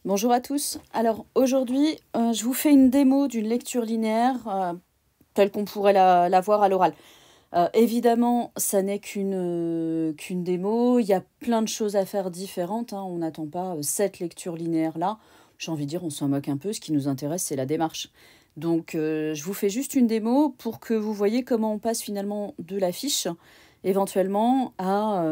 Bonjour à tous. Alors aujourd'hui, je vous fais une démo d'une lecture linéaire telle qu'on pourrait la voir à l'oral. Évidemment, ça n'est qu'une démo. Il y a plein de choses à faire différentes, hein. On n'attend pas cette lecture linéaire-là. J'ai envie de dire, on s'en moque un peu. Ce qui nous intéresse, c'est la démarche. Donc, je vous fais juste une démo pour que vous voyez comment on passe finalement de l'affiche, éventuellement, à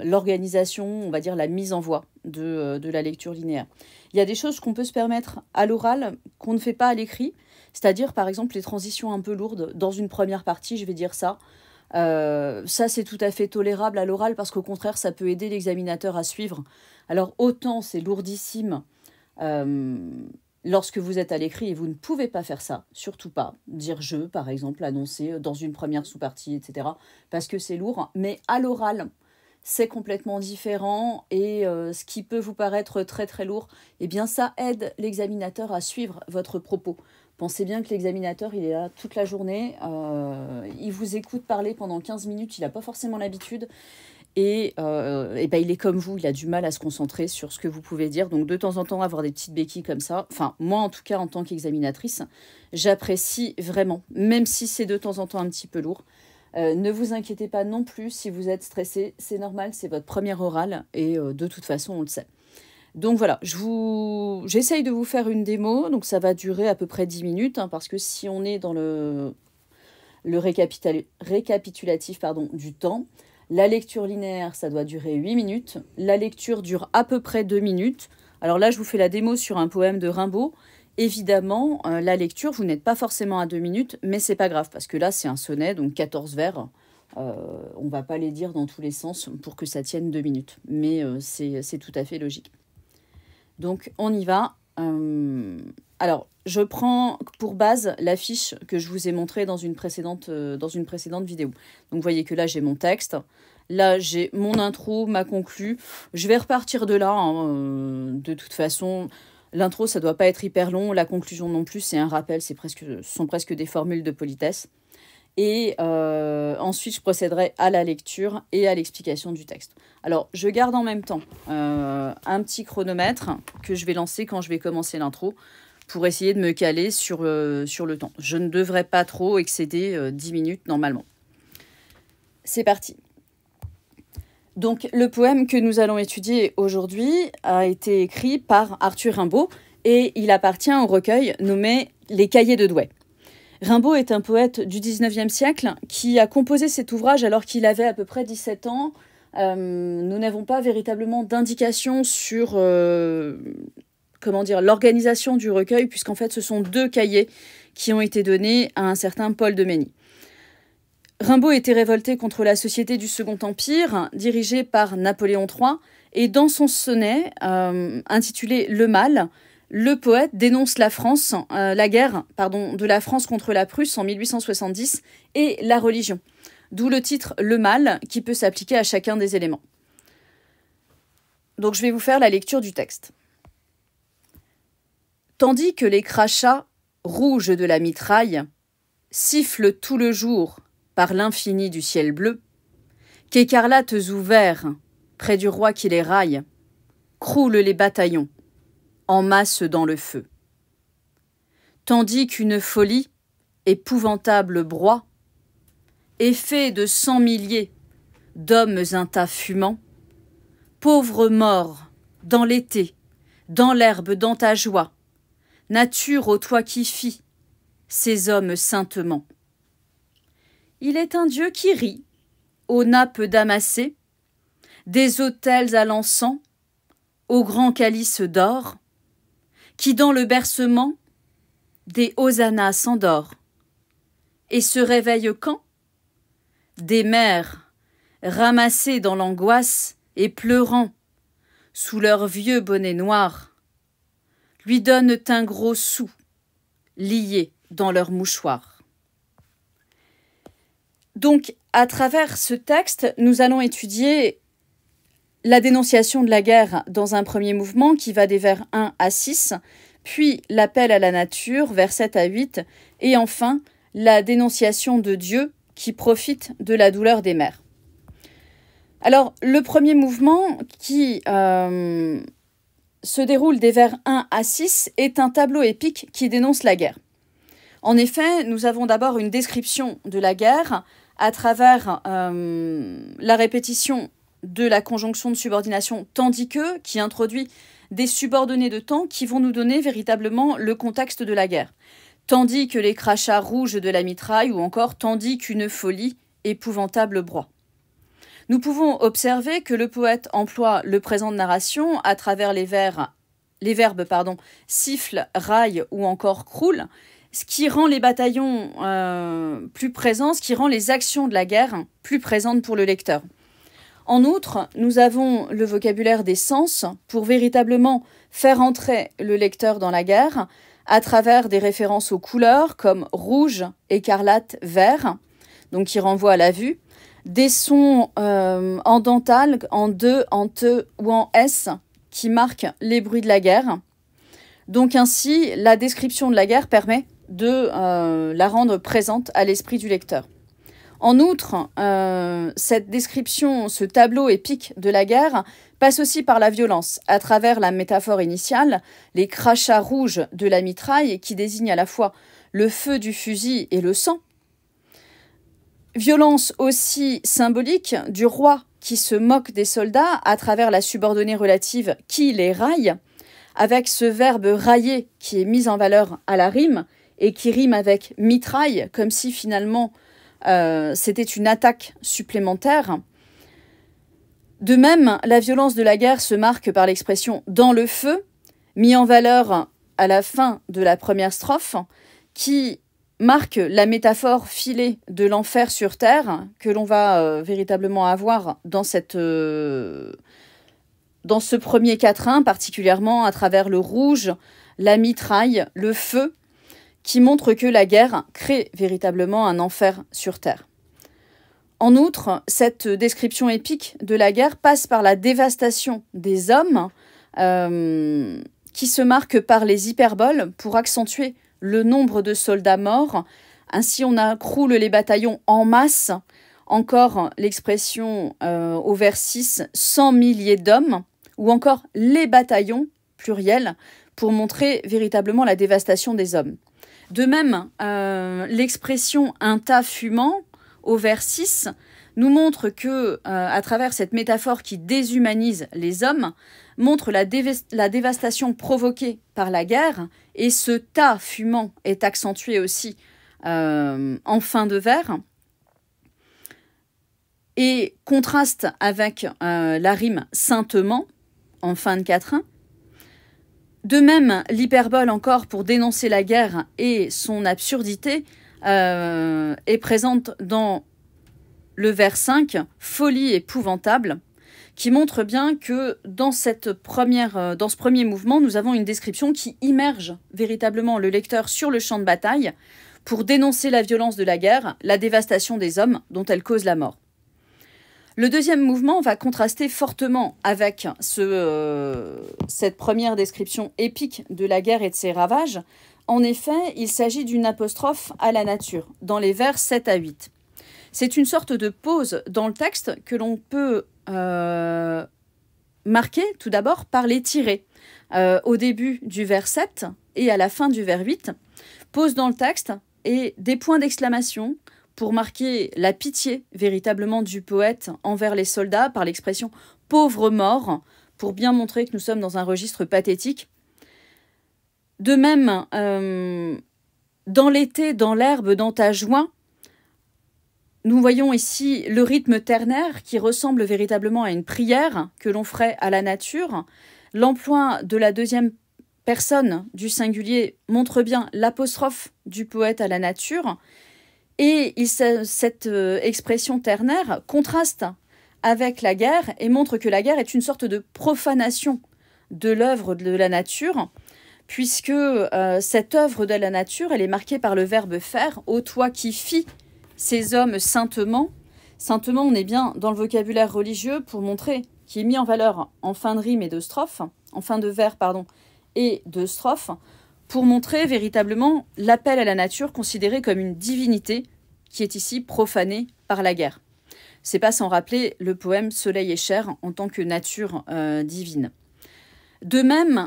l'organisation, on va dire la mise en voie de la lecture linéaire. Il y a des choses qu'on peut se permettre à l'oral qu'on ne fait pas à l'écrit, c'est-à-dire par exemple les transitions un peu lourdes. Dans une première partie, je vais dire ça. Ça, c'est tout à fait tolérable à l'oral parce qu'au contraire, ça peut aider l'examinateur à suivre. Alors autant c'est lourdissime euh, lorsque vous êtes à l'écrit et vous ne pouvez pas faire ça, surtout pas. Dire je, par exemple, annoncer dans une première sous-partie, etc. Parce que c'est lourd. Mais à l'oral, c'est complètement différent et ce qui peut vous paraître très très lourd, eh bien ça aide l'examinateur à suivre votre propos. Pensez bien que l'examinateur, il est là toute la journée, il vous écoute parler pendant 15 minutes, il n'a pas forcément l'habitude et ben, il est comme vous, il a du mal à se concentrer sur ce que vous pouvez dire. Donc de temps en temps, avoir des petites béquilles comme ça, enfin moi en tout cas en tant qu'examinatrice, j'apprécie vraiment, même si c'est de temps en temps un petit peu lourd. Ne vous inquiétez pas non plus si vous êtes stressé, c'est normal, c'est votre premier oral et de toute façon on le sait. Donc voilà, j'essaye de vous faire une démo, donc ça va durer à peu près 10 minutes, hein, parce que si on est dans le récapitulatif du temps, la lecture linéaire, ça doit durer 8 minutes, la lecture dure à peu près 2 minutes. Alors là, je vous fais la démo sur un poème de Rimbaud. Évidemment, la lecture, vous n'êtes pas forcément à 2 minutes, mais c'est pas grave, parce que là, c'est un sonnet, donc 14 vers. On va pas les dire dans tous les sens pour que ça tienne 2 minutes, mais c'est tout à fait logique. Donc, on y va. Alors, je prends pour base l'affiche que je vous ai montrée dans une précédente vidéo. Donc, vous voyez que là, j'ai mon texte. Là, j'ai mon intro, ma conclue. Je vais repartir de là, hein, de toute façon. L'intro, ça doit pas être hyper long. La conclusion non plus, c'est un rappel. Ce sont presque des formules de politesse. Et ensuite, je procéderai à la lecture et à l'explication du texte. Alors, je garde en même temps un petit chronomètre que je vais lancer quand je vais commencer l'intro pour essayer de me caler sur le temps. Je ne devrais pas trop excéder 10 minutes normalement. C'est parti. Donc, le poème que nous allons étudier aujourd'hui a été écrit par Arthur Rimbaud et il appartient au recueil nommé Les Cahiers de Douai. Rimbaud est un poète du 19e siècle qui a composé cet ouvrage alors qu'il avait à peu près 17 ans. Nous n'avons pas véritablement d'indication sur l'organisation du recueil, puisqu'en fait ce sont 2 cahiers qui ont été donnés à un certain Paul de Mény. Rimbaud était révolté contre la société du Second Empire, dirigée par Napoléon III, et dans son sonnet intitulé Le Mal, le poète dénonce la guerre de la France contre la Prusse en 1870 et la religion. D'où le titre Le Mal, qui peut s'appliquer à chacun des éléments. Donc je vais vous faire la lecture du texte. Tandis que les crachats rouges de la mitraille sifflent tout le jour par l'infini du ciel bleu, qu'écarlates ouverts près du roi qui les raille, croulent les bataillons en masse dans le feu. Tandis qu'une folie, épouvantable broie, est fait de 100 milliers d'hommes un tas fumant, pauvres morts, dans l'été, dans l'herbe, dans ta joie, nature ô toi qui fis ces hommes saintement. Il est un Dieu qui rit, aux nappes damassées, des autels à l'encens, aux grands calices d'or, qui dans le bercement des hosannas s'endort, et se réveille quand des mères ramassées dans l'angoisse et pleurant sous leurs vieux bonnets noirs, lui donnent un gros sou lié dans leur mouchoir. Donc, à travers ce texte, nous allons étudier la dénonciation de la guerre dans un premier mouvement qui va des vers 1 à 6, puis l'appel à la nature, vers 7 à 8, et enfin la dénonciation de Dieu qui profite de la douleur des mères. Alors, le premier mouvement qui se déroule des vers 1 à 6 est un tableau épique qui dénonce la guerre. En effet, nous avons d'abord une description de la guerre à travers la répétition de la conjonction de subordination tandis que, qui introduit des subordonnés de temps qui vont nous donner véritablement le contexte de la guerre. Tandis que les crachats rouges de la mitraille ou encore tandis qu'une folie, épouvantable broie. Nous pouvons observer que le poète emploie le présent de narration à travers les verbes siffle, raille ou encore croule, ce qui rend les bataillons plus présents, ce qui rend les actions de la guerre plus présentes pour le lecteur. En outre, nous avons le vocabulaire des sens pour véritablement faire entrer le lecteur dans la guerre à travers des références aux couleurs comme rouge, écarlate, vert, donc qui renvoient à la vue, des sons en dental, en de, en te ou en s qui marquent les bruits de la guerre. Donc ainsi, la description de la guerre permet de la rendre présente à l'esprit du lecteur. En outre, cette description, ce tableau épique de la guerre passe aussi par la violence, à travers la métaphore initiale, les crachats rouges de la mitraille qui désignent à la fois le feu du fusil et le sang. Violence aussi symbolique du roi qui se moque des soldats à travers la subordonnée relative qui les raille, avec ce verbe railler qui est mis en valeur à la rime et qui rime avec mitraille, comme si finalement c'était une attaque supplémentaire. De même, la violence de la guerre se marque par l'expression « dans le feu », mis en valeur à la fin de la première strophe, qui marque la métaphore filée de l'enfer sur terre que l'on va véritablement avoir dans ce premier quatrain, particulièrement à travers le rouge, la mitraille, le feu, qui montre que la guerre crée véritablement un enfer sur terre. En outre, cette description épique de la guerre passe par la dévastation des hommes, qui se marque par les hyperboles pour accentuer le nombre de soldats morts. Ainsi, on accroule les bataillons en masse. Encore l'expression au vers 6, 100 milliers d'hommes, ou encore les bataillons, pluriel, pour montrer véritablement la dévastation des hommes. De même, l'expression un tas fumant, au vers 6, nous montre que, à travers cette métaphore qui déshumanise les hommes, montre la dévastation provoquée par la guerre, et ce tas fumant est accentué aussi en fin de vers, et contraste avec la rime saintement, en fin de quatrain. De même, l'hyperbole encore pour dénoncer la guerre et son absurdité est présente dans le vers 5, folie épouvantable, qui montre bien que dans ce premier mouvement, nous avons une description qui immerge véritablement le lecteur sur le champ de bataille pour dénoncer la violence de la guerre, la dévastation des hommes dont elle cause la mort. Le deuxième mouvement va contraster fortement avec cette première description épique de la guerre et de ses ravages. En effet, il s'agit d'une apostrophe à la nature, dans les vers 7 à 8. C'est une sorte de pause dans le texte que l'on peut marquer tout d'abord par les tirets. Au début du vers 7 et à la fin du vers 8, pause dans le texte et des points d'exclamation pour marquer la pitié véritablement du poète envers les soldats par l'expression « pauvre mort », pour bien montrer que nous sommes dans un registre pathétique. De même, dans l'été, dans l'herbe, dans ta joie, nous voyons ici le rythme ternaire qui ressemble véritablement à une prière que l'on ferait à la nature. L'emploi de la deuxième personne du singulier montre bien l'apostrophe du poète à la nature. Et cette expression ternaire contraste avec la guerre et montre que la guerre est une sorte de profanation de l'œuvre de la nature, puisque cette œuvre de la nature, elle est marquée par le verbe faire, ô toi qui fis ces hommes saintement. Saintement, on est bien dans le vocabulaire religieux pour montrer, qui est mis en valeur en fin de rime et de strophe, en fin de vers, pardon, et de strophe, pour montrer véritablement l'appel à la nature considéré comme une divinité qui est ici profanée par la guerre. C'est pas sans rappeler le poème Soleil et chair en tant que nature divine. De même,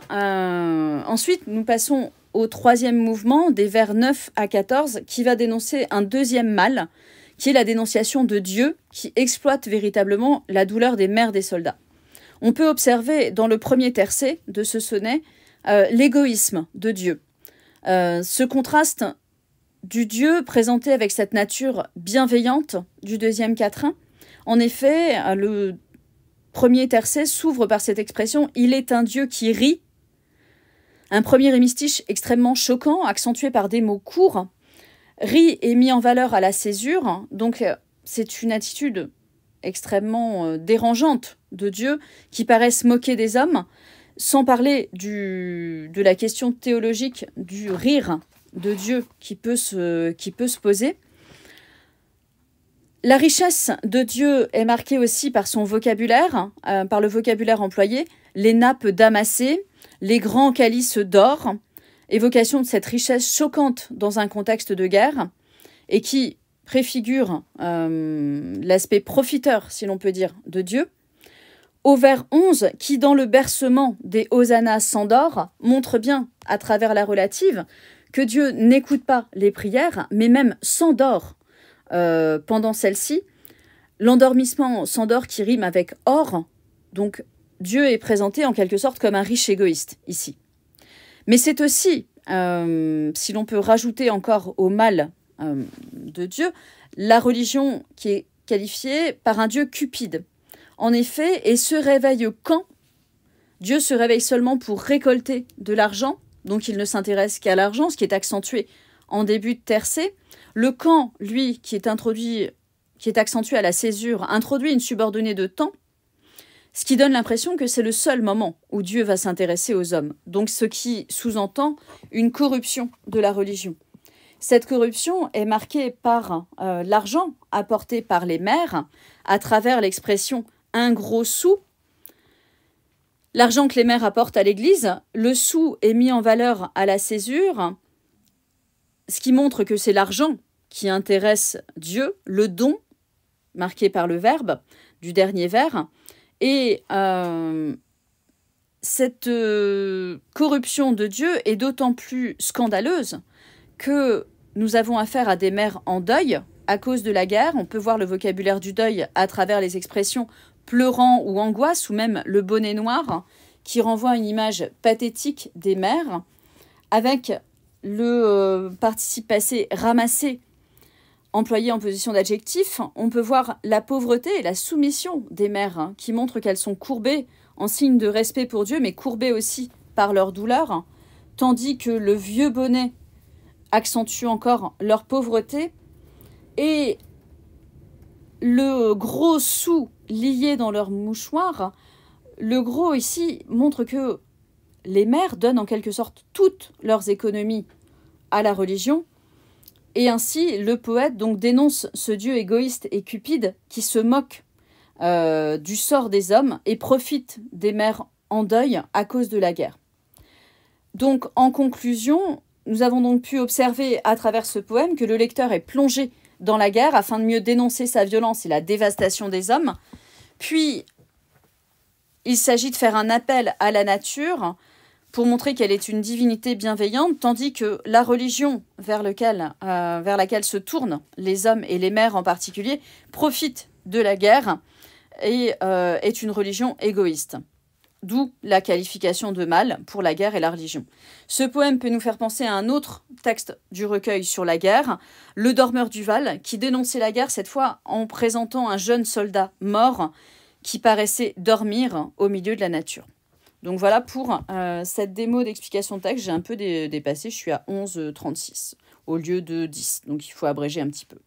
ensuite, nous passons au troisième mouvement, des vers 9 à 14, qui va dénoncer un deuxième mal, qui est la dénonciation de Dieu, qui exploite véritablement la douleur des mères des soldats. On peut observer dans le premier tercet de ce sonnet l'égoïsme de Dieu. Ce contraste du Dieu présenté avec cette nature bienveillante du deuxième quatrain. En effet, le premier tercet s'ouvre par cette expression « Il est un Dieu qui rit ». Un premier hémistiche extrêmement choquant, accentué par des mots courts. Rit est mis en valeur à la césure, donc c'est une attitude extrêmement dérangeante de Dieu qui paraît se moquer des hommes, sans parler de la question théologique du rire de Dieu qui peut se poser. La richesse de Dieu est marquée aussi par son vocabulaire, par le vocabulaire employé, les nappes damassées, les grands calices d'or, évocation de cette richesse choquante dans un contexte de guerre, et qui préfigure l'aspect profiteur, si l'on peut dire, de Dieu. Au vers 11, qui dans le bercement des hosannas s'endort, montre bien, à travers la relative, que Dieu n'écoute pas les prières, mais même s'endort pendant celle-ci. L'endormissement s'endort qui rime avec or, donc Dieu est présenté en quelque sorte comme un riche égoïste ici. Mais c'est aussi, si l'on peut rajouter encore au mal de Dieu, la religion qui est qualifiée par un Dieu cupide. En effet, et se réveille quand Dieu se réveille seulement pour récolter de l'argent, donc il ne s'intéresse qu'à l'argent, ce qui est accentué en début de tercet. Le quand, lui, qui est accentué à la césure, introduit une subordonnée de temps, ce qui donne l'impression que c'est le seul moment où Dieu va s'intéresser aux hommes. Donc ce qui sous-entend une corruption de la religion. Cette corruption est marquée par l'argent apporté par les mères à travers l'expression « un gros sou ». L'argent que les mères apportent à l'Église, le sou est mis en valeur à la césure, ce qui montre que c'est l'argent qui intéresse Dieu, le don, marqué par le verbe du dernier vers. Et cette corruption de Dieu est d'autant plus scandaleuse que nous avons affaire à des mères en deuil à cause de la guerre. On peut voir le vocabulaire du deuil à travers les expressions pleurant ou angoisse, ou même le bonnet noir, qui renvoie à une image pathétique des mères, avec le participe passé ramassé, employé en position d'adjectif. On peut voir la pauvreté et la soumission des mères, qui montrent qu'elles sont courbées en signe de respect pour Dieu, mais courbées aussi par leur douleur, tandis que le vieux bonnet accentue encore leur pauvreté, et le gros sou lié dans leur mouchoir, le gros ici montre que les mères donnent en quelque sorte toutes leurs économies à la religion, et ainsi le poète donc dénonce ce Dieu égoïste et cupide qui se moque du sort des hommes et profite des mères en deuil à cause de la guerre. Donc en conclusion, nous avons donc pu observer à travers ce poème que le lecteur est plongé dans la guerre afin de mieux dénoncer sa violence et la dévastation des hommes. Puis, il s'agit de faire un appel à la nature pour montrer qu'elle est une divinité bienveillante, tandis que la religion vers laquelle se tournent les hommes et les mères en particulier profite de la guerre et est une religion égoïste. D'où la qualification de mal pour la guerre et la religion. Ce poème peut nous faire penser à un autre texte du recueil sur la guerre, Le Dormeur du Val, qui dénonçait la guerre cette fois en présentant un jeune soldat mort qui paraissait dormir au milieu de la nature. Donc voilà pour cette démo d'explication de texte. J'ai un peu dépassé, je suis à 11,36 au lieu de 10, donc il faut abréger un petit peu.